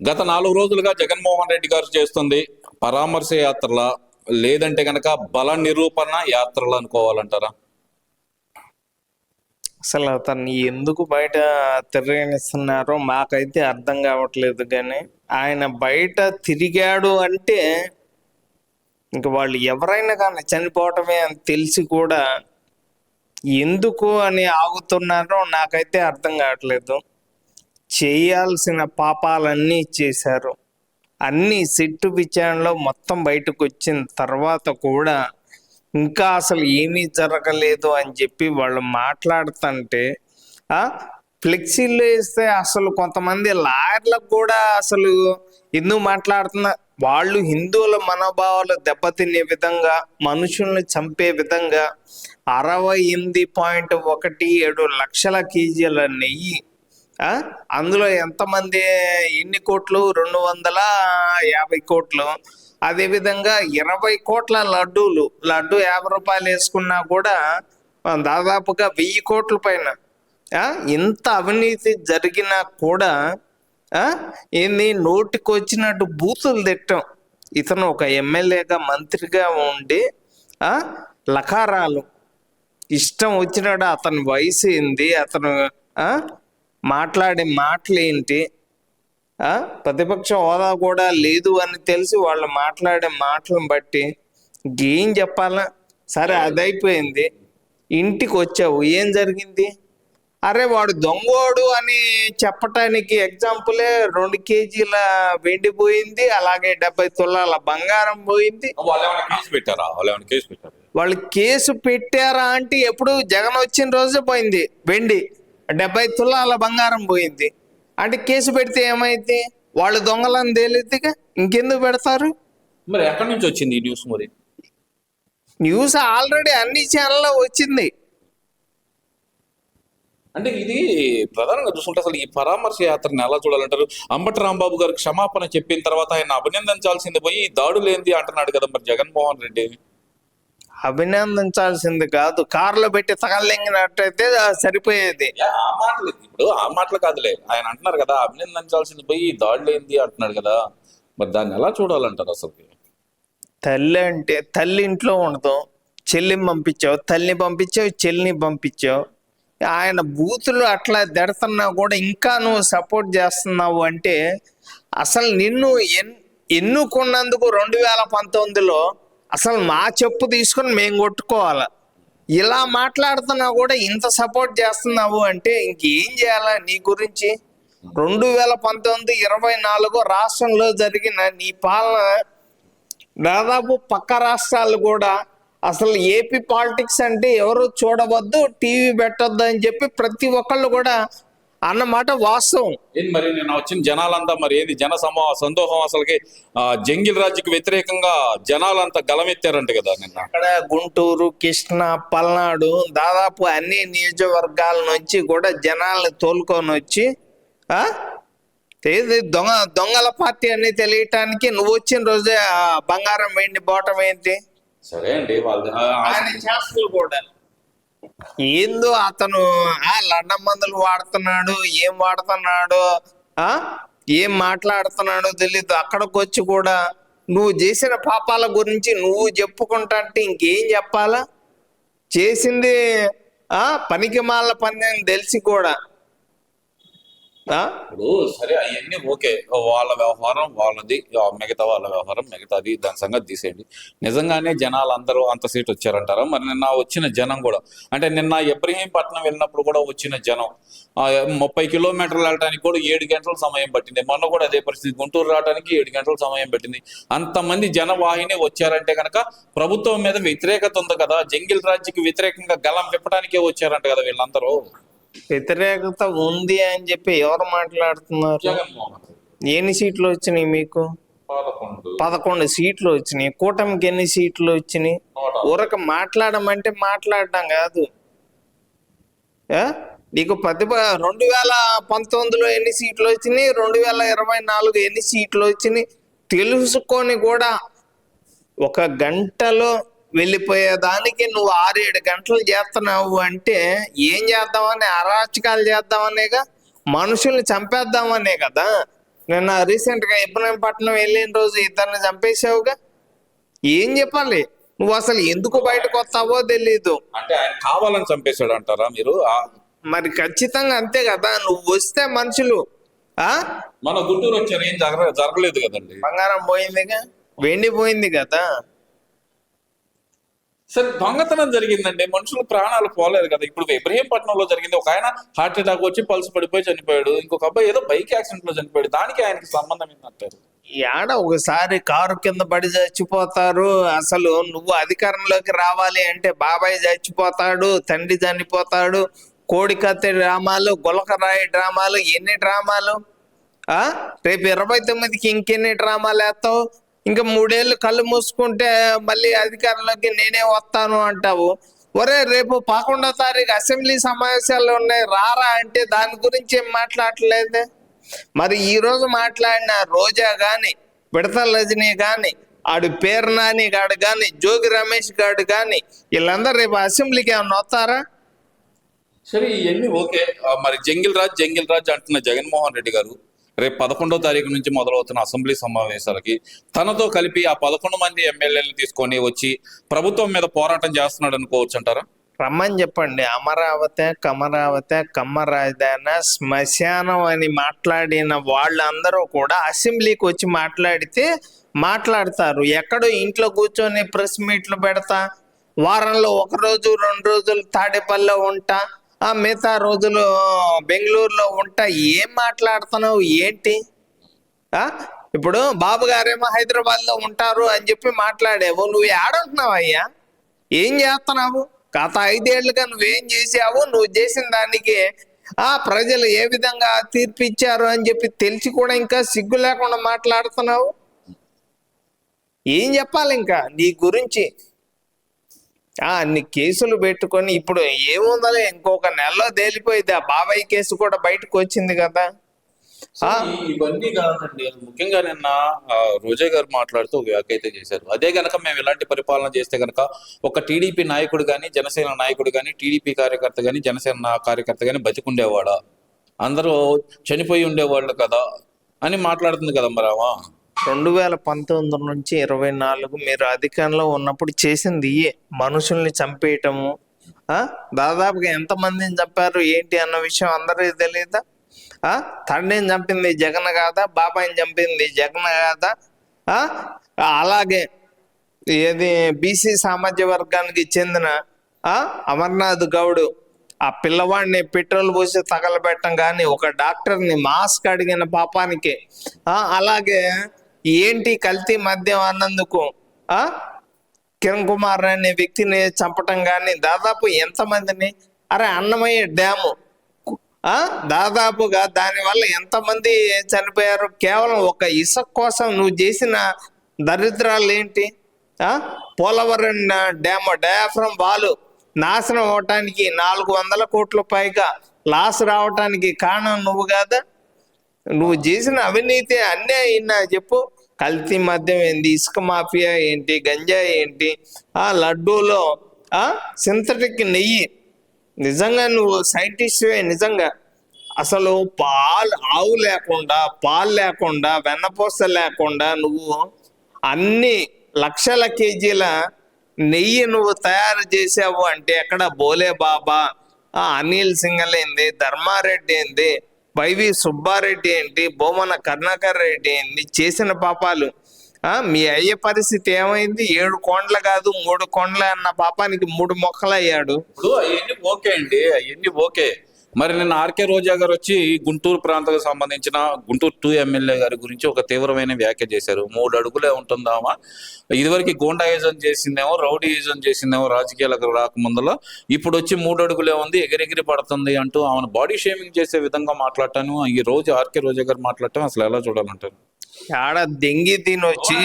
గత 4 రోజులుగా జగన్మోహన్ రెడ్డి గారు చేస్తుంది పరామర్శ యాత్రల, లేదంటే గనక బల నిరూపణ యాత్రలు అనుకోవాలంటారా? అసలు అతన్ని ఎందుకు బయట తిరగనిస్తున్నారో మాకైతే అర్థం కావట్లేదు. కానీ ఆయన బయట తిరిగాడు అంటే ఇంక వాళ్ళు ఎవరైనా కానీ చనిపోవటమే అని తెలిసి కూడా ఎందుకు అని ఆగుతున్నారో నాకైతే అర్థం కావట్లేదు. చేయాల్సిన పాపాలన్నీ చేశారు. అన్నీ సిట్టు విచారణలో మొత్తం బయటకు వచ్చిన తర్వాత కూడా ఇంకా అసలు ఏమీ జరగలేదు అని చెప్పి వాళ్ళు మాట్లాడుతుంటే ఫ్లెక్సీలు వేస్తే అసలు కొంతమంది లాయర్లకు కూడా అసలు ఎందుకు మాట్లాడుతున్నా, వాళ్ళు హిందువుల మనోభావాలు దెబ్బతినే విధంగా, మనుషుల్ని చంపే విధంగా 68.17 లక్షల కేజీల నెయ్యి, అందులో ఎంతమంది ఎన్ని కోట్లు, 250 కోట్లు, అదేవిధంగా 20 కోట్ల లడ్డూలు, లడ్డు 50 రూపాయలు వేసుకున్నా కూడా దాదాపుగా 1000 కోట్ల పైన ఇంత అవినీతి జరిగినా కూడా ఏంది నోటికి వచ్చినట్టు బూతులు తిట్టం. ఇతను ఒక ఎమ్మెల్యేగా మంత్రిగా ఉండి లకారాలు ఇష్టం వచ్చినాడు. అతని వయసు ఏంది, అతను మాట్లాడే మాటలు ఏంటి, ప్రతిపక్ష హోదా కూడా లేదు అని తెలిసి వాళ్ళు మాట్లాడే మాటలను బట్టి ఏం చెప్పాలా? సరే అదైపోయింది, ఇంటికి వచ్చావు, ఏం జరిగింది? అరే వాడు దొంగోడు అని చెప్పటానికి ఎగ్జాంపులే 2 కేజీల వెండి పోయింది, అలాగే 70 తులాల బంగారం పోయింది. వాళ్ళు కేసు పెట్టారా అంటే ఎప్పుడు జగన్ వచ్చిన రోజే పోయింది వెండి, 70 తులాల బంగారం పోయింది. అంటే కేసు పెడితే ఏమైంది? వాళ్ళు దొంగలని తేలిద్దిగా, ఇంకెందుకు పెడతారు? మరి ఎక్కడి నుంచి వచ్చింది ఈ న్యూస్? మరి న్యూస్ ఆల్రెడీ అన్ని ఛానల్లో వచ్చింది. అంటే ఇది ప్రధానంగా చూసుకుంటే అసలు ఈ పరామర్శ యాత్రని ఎలా చూడాలంటారు? అంబటి రాంబాబు గారు క్షమాపణ చెప్పిన తర్వాత ఆయన అభినందించాల్సింది పోయి దాడులు ఏంది అంటున్నాడు కదా మరి జగన్మోహన్ రెడ్డి. అభినందించాల్సింది కాదు, కారులో పెట్టి తగలెంగినట్టయితే సరిపోయేది. ఇప్పుడు ఆ మాటలు కాదులే, ఆయన అంటున్నారు కదా అభినందించాల్సింది పోయి దాడులు ఏంది అంటున్నాడు కదా, మరి దాన్ని ఎలా చూడాలంటారు అసలు? తల్లి అంటే తల్లి ఇంట్లో ఉండదు, చెల్లిని పంపించావు, తల్లిని పంపించావు, చెల్లిని పంపించావు. ఆయన బూతులు అట్లా దెడుతున్నా కూడా ఇంకా నువ్వు సపోర్ట్ చేస్తున్నావు అంటే అసలు నిన్ను ఎన్నుకున్నందుకు 2019లో అసలు మా చెప్పు తీసుకుని మేము కొట్టుకోవాలా? ఇలా మాట్లాడుతున్నా కూడా ఇంత సపోర్ట్ చేస్తున్నావు అంటే ఇంకేం చేయాలా నీ గురించి? 2019-24 రాష్ట్రంలో జరిగిన నీ పాలన దాదాపు పక్క రాష్ట్రాలు కూడా అసలు ఏపీ పాలిటిక్స్ అంటే ఎవరు చూడవద్దు, టీవీ పెట్టొద్దు అని చెప్పి ప్రతి ఒక్కళ్ళు కూడా అన్నమాట వాస్తవం. మరి నేను వచ్చిన జనాలంతా మరి ఏది సందోహం అసలుకి జంగిల్ రాజుకి వ్యతిరేకంగా జనాలంతా గలమెత్తారంట కదా నిన్న. అక్కడ గుంటూరు, కృష్ణా, పల్నాడు దాదాపు అన్ని నియోజకవర్గాల నుంచి కూడా జనాల్ని తోలుకొని వచ్చి ఏది దొంగల పార్టీ అని తెలియటానికి నువ్వు వచ్చిన రోజే బంగారం వెండి బోటం ఏంటి? సరే అండి, ఆయన చేస్తులు కూడా ఏందో అతను లండన్ మందులు వాడుతున్నాడు, ఏం వాడుతున్నాడు, ఏం మాట్లాడుతున్నాడో తెలీదు. అక్కడికి వచ్చి కూడా నువ్వు చేసిన పాపాల గురించి నువ్వు చెప్పుకుంటా అంటే ఇంకేం చెప్పాలా? చేసింది పనికి మాల పని అని తెలిసి కూడా ఇప్పుడు సరే అవన్నీ ఓకే, వాళ్ళ వ్యవహారం వాళ్ళది, మిగతా వాళ్ళ వ్యవహారం మిగతాది, దాని సంగతి తీసేయండి. నిజంగానే జనాలు అందరూ అంత సీట్ వచ్చారంటారా? మరి నిన్న వచ్చిన జనం కూడా, అంటే నిన్న ఇబ్రహీంపట్నం వెళ్ళినప్పుడు కూడా వచ్చిన జనం 30 కిలోమీటర్లు వెళ్ళడానికి కూడా 7 గంటల సమయం పట్టింది. మొన్న కూడా అదే పరిస్థితి, గుంటూరు రావడానికి 7 గంటల సమయం పట్టింది. అంతమంది జనవాహిని వచ్చారంటే కనుక ప్రభుత్వం మీద వ్యతిరేకత ఉంది కదా, జంగిల్ రాజ్యకి వ్యతిరేకంగా గలం విప్పడానికే వచ్చారంట కదా వీళ్ళందరూ. వ్యతిరేకత ఉంది అని చెప్పి ఎవరు మాట్లాడుతున్నారు? ఎన్ని సీట్లు వచ్చినాయి మీకు? 11 సీట్లు వచ్చినాయి. కూటమికి ఎన్ని సీట్లు వచ్చినాయి? ఊరక మాట్లాడమంటే మాట్లాడడం కాదు. నీకు 2019లో ఎన్ని సీట్లు వచ్చినాయి, 2024 ఎన్ని సీట్లు వచ్చినాయి తెలుసుకొని కూడా ఒక గంటలో వెళ్ళిపోయేదానికి నువ్వు 6-7 గంటలు చేస్తున్నావు అంటే ఏం చేద్దామని? అరాచకాలు చేద్దామనేగా, మనుషుల్ని చంపేద్దామనే కదా. నిన్న రీసెంట్ గా ఇబ్రహీంపట్నం వెళ్ళిన రోజు ఇద్దరిని చంపేశావుగా. ఏం చెప్పాలి? నువ్వు అసలు ఎందుకు బయటకు వస్తావో తెలీదు. అంటే ఆయన కావాలని చంపేశాడు అంటారా మీరు? మరి ఖచ్చితంగా అంతే కదా. నువ్వు వస్తే మనుషులు ఆ మన గుంటూరు వచ్చారు, ఏం జరగలేదు కదండి. బంగారం పోయిందిగా, వెండి పోయింది కదా. సరే, దొంగతనం జరిగిందండి, మనుషులు ప్రాణాలు పోలేదు కదా. ఇప్పుడు ఇబ్రహీంపట్నంలో జరిగింది, ఒక ఆయన హార్ట్ అటాక్ వచ్చి పల్స్ పడిపోయి చనిపోయాడు, ఇంకొక అబ్బాయి ఏదో బైక్ యాక్సిడెంట్ లో చనిపోయాడు. దానికి ఆయనకి సంబంధం ఏంటంటారు? యాడ ఒకసారి కారు కింద పడి చచ్చిపోతారు. అసలు నువ్వు అధికారంలోకి రావాలి అంటే బాబాయ్ చచ్చిపోతాడు, తండ్రి చనిపోతాడు, కోడికత్తి డ్రామాలు, గులకరాయి డ్రామాలు, ఎన్ని డ్రామాలు. రేపు 29కి ఇంకెన్ని డ్రామాలు వేస్తావు? ఇంకా 3 ఏళ్ళు కళ్ళు మూసుకుంటే మళ్ళీ అధికారంలోకి నేనే వస్తాను అంటావు. ఒరే, రేపు 11వ తారీఖు అసెంబ్లీ సమావేశాలు ఉన్నాయి, రారా అంటే దాని గురించి ఏం మాట్లాడలేదే. మరి ఈ రోజు మాట్లాడిన రోజా గాని, విడతల రజనీ గాని, ఆడు పేరు నాని గాడు గాని, జోగి రమేష్ గాడు గాని, వీళ్ళందరూ రేపు అసెంబ్లీకి ఏమన్నా వస్తారా? సరే, ఇవన్నీ ఓకే. మరి జంగిల్ రాజ్ అంటున్న జగన్మోహన్ రెడ్డి గారు రేపు 11వ తారీఖు నుంచి మొదలవుతున్న అసెంబ్లీ సమావేశాలకి తనతో కలిపి ఆ 11 మంది ఎమ్మెల్యేలను తీసుకొని వచ్చి ప్రభుత్వం మీద పోరాటం చేస్తున్నాడు అనుకోవచ్చు అంటారా? రమ్మని చెప్పండి. అమరావతి కమ్మ రాజధాని శ్మశానం అని మాట్లాడిన వాళ్ళందరూ కూడా అసెంబ్లీకి వచ్చి మాట్లాడతారు. ఎక్కడో ఇంట్లో కూర్చొని ప్రెస్ మీట్లు పెడతా, వారంలో 1 రోజు 2 రోజులు తాడేపల్లిలో ఉంటా, మిగతా రోజులు బెంగళూరులో ఉంటా. ఏం మాట్లాడుతున్నావు ఏంటి? ఇప్పుడు బాబు గారేమో హైదరాబాద్ లో ఉంటారు అని చెప్పి మాట్లాడేవు. నువ్వు ఏడుంటున్నావు అయ్యా? ఏం చేస్తున్నావు? గత 5 ఏళ్లుగా నువ్వేం చేసావు? నువ్వు చేసిన దానికి ప్రజలు ఏ విధంగా తీర్పు ఇచ్చారు అని చెప్పి తెలిసి కూడా ఇంకా సిగ్గు లేకుండా మాట్లాడుతున్నావు. ఏం చెప్పాలి ఇంకా నీ గురించి? అన్ని కేసులు పెట్టుకొని ఇప్పుడు ఏముందలే, ఇంకొక నెలలో తేలిపోయింది. ఆ బాబాయ్ కేసు కూడా బయటకు వచ్చింది కదా. ఇవన్నీ కాదండి, ముఖ్యంగా నిన్న రోజా గారు మాట్లాడుతూ ఒక వ్యాఖ్య అయితే చేశారు. అదే గనక మేము ఇలాంటి పరిపాలన చేస్తే గనక ఒక టీడీపీ నాయకుడు కానీ, జనసేన నాయకుడు కానీ, టీడీపీ కార్యకర్త కానీ, జనసేన కార్యకర్త కానీ బతికుండేవాడా? అందరూ చనిపోయి ఉండేవాళ్ళు కదా అని మాట్లాడుతుంది కదా. మరి 2019 నుంచి 24 మీరు అధికారంలో ఉన్నప్పుడు చేసింది మనుషుల్ని చంపేయటము. దాదాపుగా ఎంతమందిని చంపారు ఏంటి అన్న విషయం అందరికీ తెలియదా? తండ్రిని చంపింది జగన్ కాదా? బాబాయిని చంపింది జగన్ కాదా? అలాగే ఏది బీసీ సామాజిక వర్గానికి చెందిన అమర్నాథ్ గౌడ్ ఆ పిల్లవాడిని పెట్రోల్ పోసి తగలబెట్టడం కానీ, ఒక డాక్టర్ని మాస్క్ అడిగిన పాపానికి, అలాగే ఏంటి కల్తీ మద్యం అన్నందుకు కిరణ్ కుమార్ అనే వ్యక్తిని చంపటం కానీ, దాదాపు ఎంతమందిని? అన్నమయ్య డ్యాము దాదాపుగా దానివల్ల ఎంతమంది చనిపోయారు? కేవలం ఒక ఇసుక కోసం నువ్వు చేసిన దరిద్రాలు ఏంటి? పోలవరం డ్యామ్ డయాఫ్రమ్ వాల్ నాశనం అవటానికి 400 కోట్ల పైగా లాస్ రావటానికి కారణం నువ్వు కాదా? నువ్వు చేసిన అవినీతి అన్నీ అయినా చెప్పు. కల్తీ మద్యం ఏంటి, ఇసుక మాఫియా ఏంటి, గంజా ఏంటి, లడ్డూలో సింథటిక్ నెయ్యి. నిజంగా నువ్వు సైంటిస్ట్వే. నిజంగా అసలు ఆవు లేకుండా, పాలు లేకుండా, వెన్నపూస లేకుండా నువ్వు అన్ని లక్షల కేజీల నెయ్యి నువ్వు తయారు చేసావు అంటే ఎక్కడ? బోలే బాబా, అనిల్ సింగల్ ఏంది, ధర్మారెడ్డి ఏంది, వైవి సుబ్బారెడ్డి ఏంటి, బొమ్మన కరుణాకర్ రెడ్డి ఏంటి, చేసిన పాపాలు. మీ అయ్యే పరిస్థితి ఏమైంది? 7 కొండలు కాదు 3 కొండలు అన్న పాపానికి 3 మొక్కలు అయ్యాడు. ఇప్పుడు అవన్నీ ఓకే అండి, అవన్నీ ఓకే. మరి నిన్న ఆర్కే రోజా గారు వచ్చి గుంటూరు ప్రాంతానికి సంబంధించిన గుంటూరు 2 ఎమ్మెల్యే గారి గురించి ఒక తీవ్రమైన వ్యాఖ్య చేశారు. 3 అడుగులే ఉంటుందామా, ఇదివరకు గోండాయిజం చేసిందేమో, రౌడీయిజం చేసిందేమో రాజకీయాలకు రాకముందులో, ఇప్పుడు వచ్చి 3 అడుగులే ఉంది, ఎగిరెగిరి పడుతుంది అంటూ ఆమెను బాడీ షేమింగ్ చేసే విధంగా మాట్లాడటాను ఈ రోజు ఆర్కే రోజా గారు మాట్లాడటం అసలు ఎలా చూడాలంటారు? ఆడ దెంగి తినొచ్చి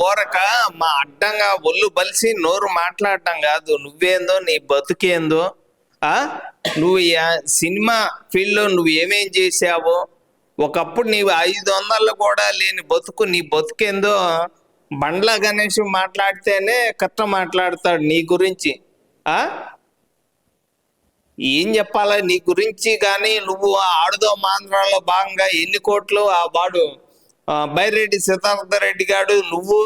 ఊరక మా అడ్డంగా ఒళ్ళు బలిసి నోరు మాట్లాడటం కాదు. నువ్వేందో నీ బతుకేందో, నువ్వు సినిమా ఫీల్డ్లో నువ్వు ఏమేం చేసావో, ఒకప్పుడు నీవు 500 కూడా లేని బతుకు, నీ బతుకేందో బండ్ల గణేష్ మాట్లాడితేనే కరెక్ట్ మాట్లాడతాడు నీ గురించి. ఏం చెప్పాలా నీ గురించి? కానీ నువ్వు ఆడుదో మాంధ్రాలో భాగంగా ఎన్ని కోట్లు వాడు బైరెడ్డి సిద్ధార్థరెడ్డి గారు నువ్వు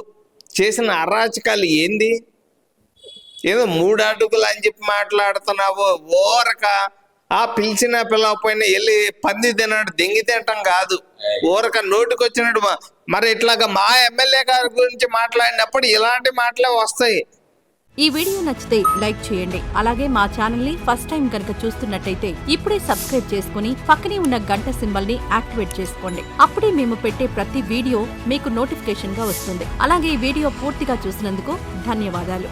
చేసిన అరాచకాలు ఏంది? ఏదో 3 అడుగులు అని చెప్పి మాట్లాడుతున్నావు. ఓరక పిలిచిన పిలవపోయినా వెళ్ళి పంది తిన్నాడు దెంగి తింటాం కాదు, ఊరక నోటికి వచ్చినట్టు. మరి ఇట్లాగా మా ఎమ్మెల్యే గారి గురించి మాట్లాడినప్పుడు ఇలాంటి మాటలే వస్తాయి. ఈ వీడియో నచ్చితే లైక్ చేయండి. అలాగే మా ఛానల్ ని ఫస్ట్ టైం కనుక చూస్తున్నట్టయితే ఇప్పుడే సబ్స్క్రైబ్ చేసుకుని పక్కనే ఉన్న గంట సింబల్ ని యాక్టివేట్ చేసుకోండి. అప్పుడే మేము పెట్టే ప్రతి వీడియో మీకు నోటిఫికేషన్ గా వస్తుంది. అలాగే ఈ వీడియో పూర్తిగా చూసినందుకు ధన్యవాదాలు.